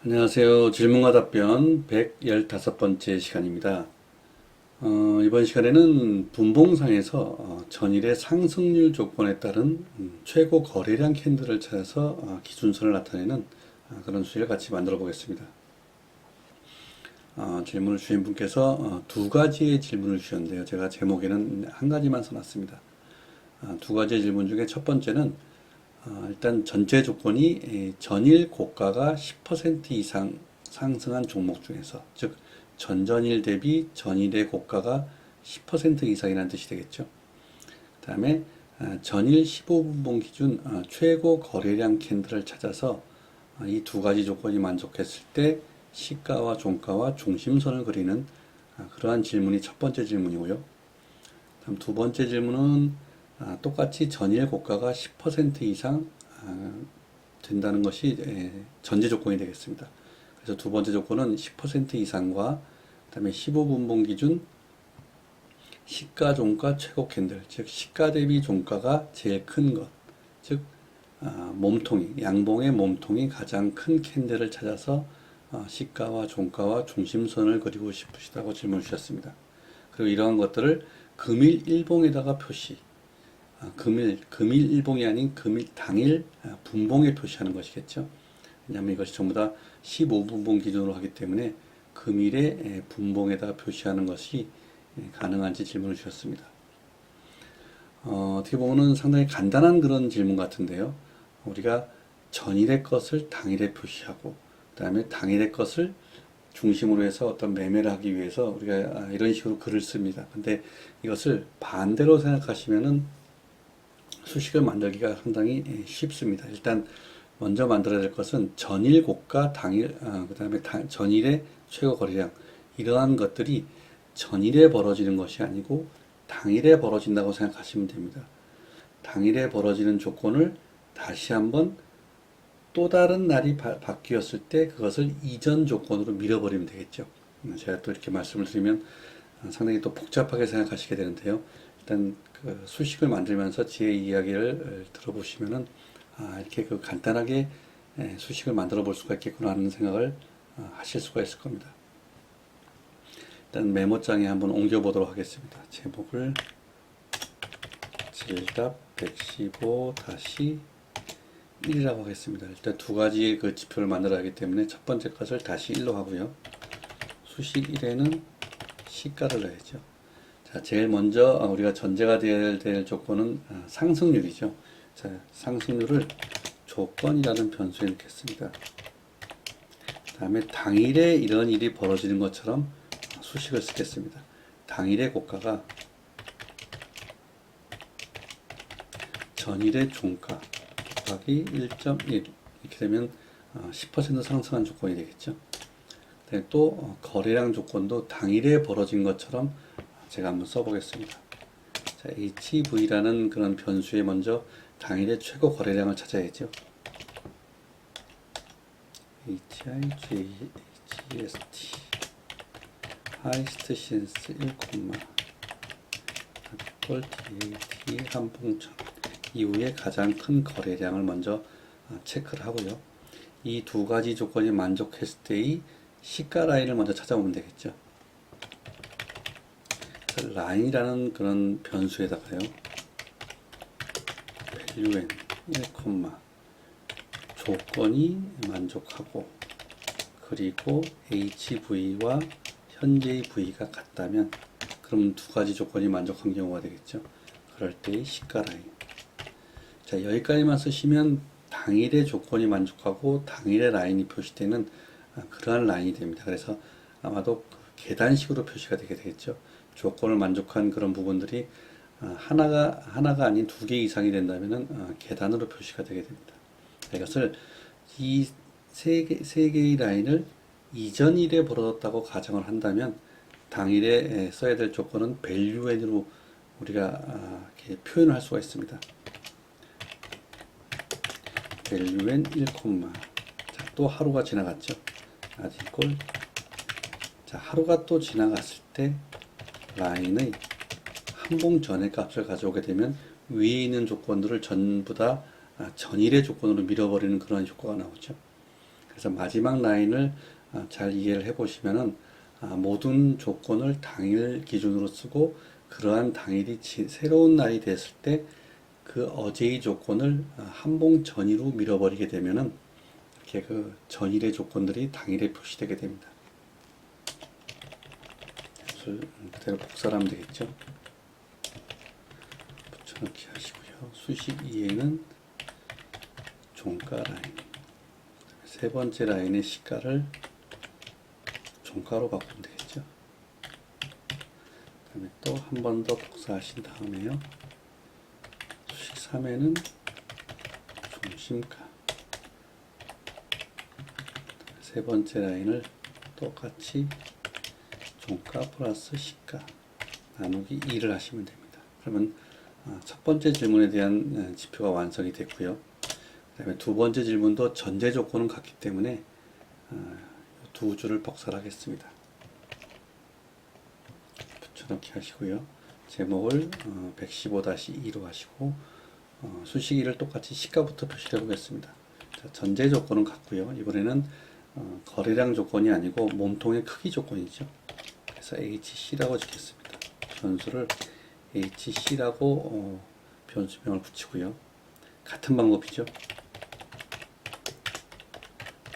안녕하세요. 질문과 답변 115번째 시간입니다. 이번 시간에는 분봉상에서 전일의 상승률 조건에 따른 최고 거래량 캔들을 찾아서 기준선을 나타내는 그런 수식을 같이 만들어 보겠습니다. 질문을 주신 분께서 두 가지의 질문을 주셨는데요. 제가 제목에는 한 가지만 써놨습니다. 두 가지의 질문 중에 첫 번째는 일단 전제 조건이 전일 고가가 10% 이상 상승한 종목 중에서, 즉 전전일 대비 전일의 고가가 10% 이상이라는 뜻이 되겠죠. 그 다음에 전일 15분봉 기준 최고 거래량 캔들을 찾아서 이 두 가지 조건이 만족했을 때 시가와 종가와 중심선을 그리는 그러한 질문이 첫 번째 질문이고요. 다음 두 번째 질문은 똑같이 전일 고가가 10% 이상 된다는 것이 전제 조건이 되겠습니다. 그래서 두 번째 조건은 10% 이상과 그다음에 15분봉 기준 시가 종가 최고 캔들, 즉 시가 대비 종가가 제일 큰 것, 즉 몸통이 양봉의 몸통이 가장 큰 캔들을 찾아서 시가와 종가와 중심선을 그리고 싶으시다고 질문 주셨습니다. 그리고 이러한 것들을 금일 일봉에다가 표시, 금일 일봉이 아닌 금일 당일 분봉에 표시하는 것이겠죠. 왜냐하면 이것이 전부 다 15분봉 기준으로 하기 때문에 금일의 분봉에다가 표시하는 것이 가능한지 질문을 주셨습니다. 어떻게 보면 상당히 간단한 그런 질문 같은데요. 우리가 전일의 것을 당일에 표시하고, 그 다음에 당일의 것을 중심으로 해서 어떤 매매를 하기 위해서 우리가 이런 식으로 글을 씁니다. 근데 이것을 반대로 생각하시면은 수식을 만들기가 상당히 쉽습니다. 일단 먼저 만들어야 될 것은 전일 고가, 당일, 그 다음에 전일의 최고 거래량, 이러한 것들이 전일에 벌어지는 것이 아니고 당일에 벌어진다고 생각하시면 됩니다. 당일에 벌어지는 조건을 다시 한번 또 다른 날이 바뀌었을 때 그것을 이전 조건으로 밀어버리면 되겠죠. 제가 또 이렇게 말씀을 드리면 상당히 또 복잡하게 생각하시게 되는데요. 일단 그 수식을 만들면서 제 이야기를 들어보시면은 이렇게 그 간단하게 수식을 만들어 볼 수가 있겠구나 하는 생각을 하실 수가 있을 겁니다. 일단 메모장에 한번 옮겨 보도록 하겠습니다. 제목을 질답 115-1이라고 하겠습니다. 일단 두 가지의 그 지표를 만들어야 하기 때문에 첫 번째 것을 다시 1로 하고요. 수식 1에는 시가를 넣어야죠. 자, 제일 먼저 우리가 전제가 되어야 될 조건은 상승률이죠. 자, 상승률을 조건이라는 변수에 넣겠습니다. 다음에 당일에 이런 일이 벌어지는 것처럼 수식을 쓰겠습니다. 당일의 고가가 전일의 종가 곱하기 1.1 이렇게 되면 10% 상승한 조건이 되겠죠. 또 거래량 조건도 당일에 벌어진 것처럼 제가 한번 써보겠습니다. 자, HV라는 그런 변수에 먼저 당일의 최고 거래량을 찾아야죠. HIGST 하이스트 신스 1, DAT 한봉천 이후에 가장 큰 거래량을 먼저 체크를 하고요. 이 두 가지 조건이 만족했을 때의 시가 라인을 먼저 찾아보면 되겠죠. 라인이라는 그런 변수에다가요. value n 1, 조건이 만족하고 그리고 HV와 현재의 V가 같다면 그럼 두 가지 조건이 만족한 경우가 되겠죠. 그럴 때의 시가 라인. 자, 여기까지만 쓰시면 당일의 조건이 만족하고 당일의 라인이 표시되는 그러한 라인이 됩니다. 그래서 아마도 계단식으로 표시가 되게 되겠죠. 조건을 만족한 그런 부분들이 하나가 아닌 두 개 이상이 된다면은 계단으로 표시가 되게 됩니다. 이것을 이 세 개의 라인을 이전 일에 벌어졌다고 가정을 한다면 당일에 써야 될 조건은 value n으로 우리가 이렇게 표현을 할 수가 있습니다. value n 1, 자, 또 하루가 지나갔죠. 이꼴 자, 하루가 또 지나갔을 때 라인의 한봉 전의 값을 가져오게 되면 위에 있는 조건들을 전부 다 전일의 조건으로 밀어버리는 그런 효과가 나오죠. 그래서 마지막 라인을 잘 이해를 해 보시면은 모든 조건을 당일 기준으로 쓰고 그러한 당일이 새로운 날이 됐을 때 그 어제의 조건을 한봉 전이로 밀어버리게 되면은 이렇게 그 전일의 조건들이 당일에 표시되게 됩니다. 그대로 복사를 하면 되겠죠. 붙여넣기 하시고요. 수식 2에는 종가 라인, 세 번째 라인의 시가를 종가로 바꾸면 되겠죠. 그 다음에 또 한 번 더 복사하신 다음에요. 수식 3에는 중심가, 세 번째 라인을 똑같이 종가 플러스 시가 나누기 2를 하시면 됩니다. 그러면 첫 번째 질문에 대한 지표가 완성이 됐고요. 그 다음에 두 번째 질문도 전제 조건은 같기 때문에 두 줄을 복사를 하겠습니다. 붙여넣기 하시고요. 제목을 115-2로 하시고 수식 2를 똑같이 시가부터 표시해 보겠습니다. 자, 전제 조건은 같고요. 이번에는 거래량 조건이 아니고 몸통의 크기 조건이죠. 그래서 HC라고 짓겠습니다. 변수를 HC라고 변수명을 붙이고요. 같은 방법이죠.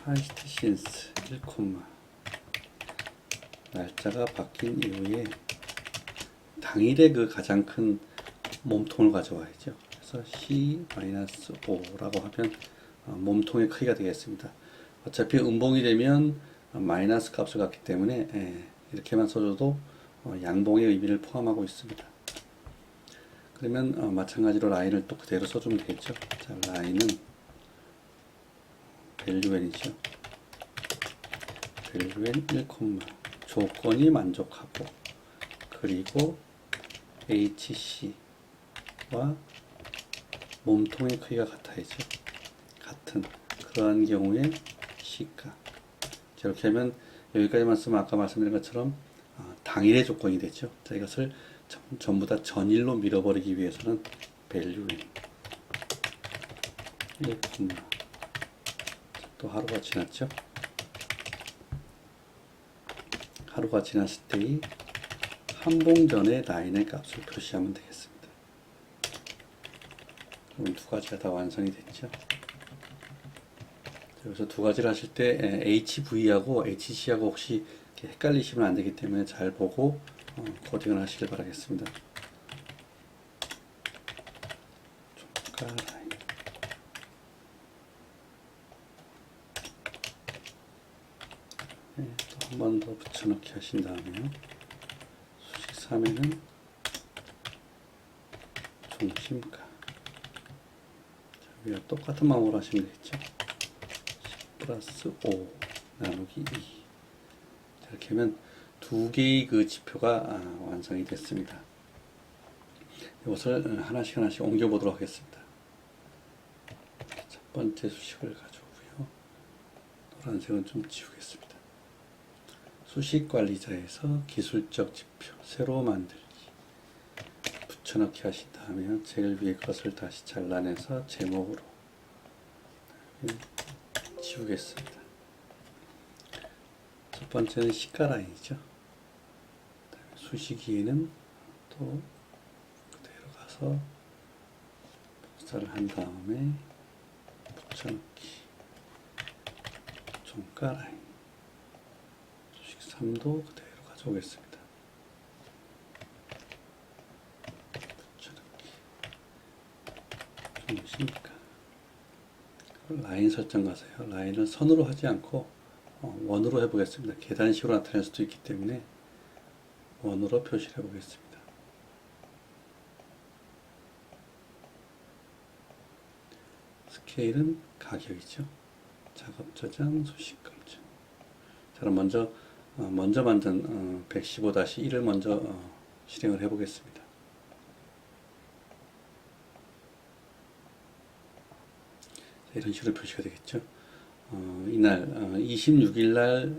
하이스트 신스 1, 날짜가 바뀐 이후에 당일의 그 가장 큰 몸통을 가져와야죠. 그래서 C-5라고 하면 몸통의 크기가 되겠습니다. 어차피 음봉이 되면 마이너스 값을 갖기 때문에 이렇게만 써줘도 양봉의 의미를 포함하고 있습니다. 그러면 마찬가지로 라인을 또 그대로 써주면 되겠죠. 자, 라인은 밸류엔이죠. 밸류엔 1, 조건이 만족하고 그리고 HC와 몸통의 크기가 같아야죠. 같은 그러한 경우에 시가. 이렇게 하면 여기까지만 쓰면 아까 말씀드린 것처럼 당일의 조건이 되죠. 자, 이것을 전부 다 전일로 밀어버리기 위해서는 밸류엔 1, 또 하루가 지났죠. 하루가 지났을 때의 한봉 전의 라인의 값을 표시하면 되겠습니다. 그럼 두 가지가 다 완성이 됐죠. 여기서 두 가지를 하실 때 HV하고 HC하고 혹시 헷갈리시면 안 되기 때문에 잘 보고 코딩을 하시길 바라겠습니다. 종가 라인. 네, 또 한 번 더 붙여넣기 하신 다음에요. 수식 3에는 중심가. 여기가 똑같은 방법으로 하시면 되겠죠. 10 플러스 5 나누기 2. 이렇게 하면 두 개의 그 지표가 완성이 됐습니다. 이것을 하나씩 옮겨 보도록 하겠습니다. 첫 번째 수식을 가져오고요. 노란색은 좀 지우겠습니다. 수식 관리자에서 기술적 지표 새로 만들기 붙여넣기 하신 다음에 제일 위에 것을 다시 잘라내서 제목으로 지우겠습니다. 첫 번째는 시가 라인이죠. 수식이에는 또 그대로 가서 복사를 한 다음에 붙여넣기 종가 라인 수식 3도 그대로 가져오겠습니다. 붙여넣기 중심가 라인 설정 가세요. 라인을 선으로 하지 않고 원으로 해보겠습니다. 계단식으로 나타낼 수도 있기 때문에 원으로 표시를 해보겠습니다. 스케일은 가격이죠. 작업 저장, 수식 검증. 자, 그럼 먼저 만든 115-1을 먼저 실행을 해보겠습니다. 자, 이런 식으로 표시가 되겠죠. 이날 26일 날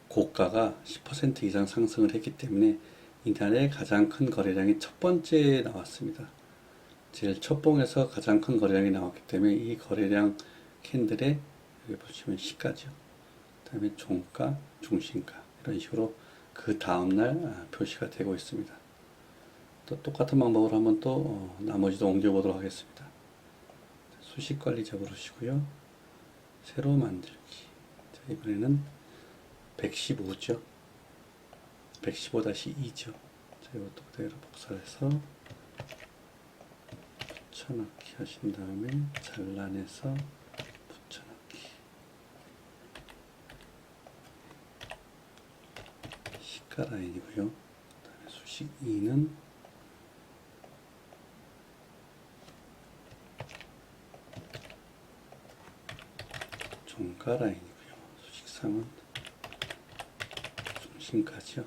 고가가 10% 이상 상승을 했기 때문에 이날의 가장 큰 거래량이 첫 번째에 나왔습니다. 제일 첫 봉에서 가장 큰 거래량이 나왔기 때문에 이 거래량 캔들의 여기 보시면 시가죠. 그 다음에 종가, 중심가 이런 식으로 그 다음날 표시가 되고 있습니다. 또 똑같은 방법으로 한번 또 나머지도 옮겨보도록 하겠습니다. 수식 관리 잡으시고요. 새로 만들기. 자, 이번에는 115죠. 115-2죠. 자, 이것도 그대로 복사해서 붙여넣기 하신 다음에 잘라내서 붙여넣기. 시가 라인이고요. 그다음에 수식 2는 종가 라인이고요. 수식 3은 중심가죠.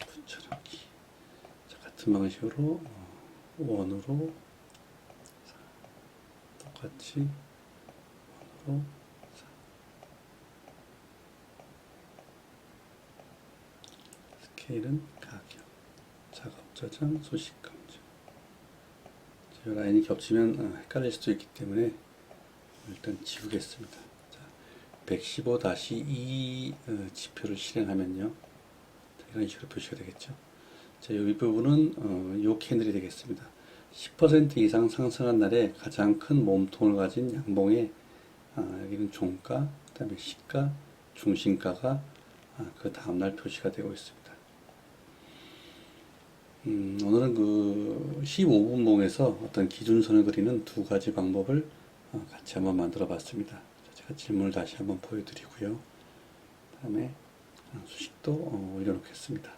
붙여넣기. 자, 같은 방식으로 원으로 똑같이 원으로 스케일은 가격, 작업 저장, 수식 감정. 이 라인이 겹치면 헷갈릴 수도 있기 때문에 일단 지우겠습니다. 자, 115-2 지표를 실행하면요. 이런 식으로 표시가 되겠죠. 자, 이 부분은 요 캔들이 되겠습니다. 10% 이상 상승한 날에 가장 큰 몸통을 가진 양봉의 여기는 종가, 그 다음에 시가, 중심가가 그 다음날 표시가 되고 있습니다. 오늘은 그 15분봉에서 어떤 기준선을 그리는 두 가지 방법을 같이 한번 만들어 봤습니다. 제가 질문을 다시 한번 보여드리고요. 다음에 수식도 올려놓겠습니다.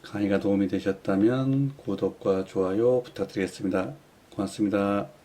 강의가 도움이 되셨다면 구독과 좋아요 부탁드리겠습니다. 고맙습니다.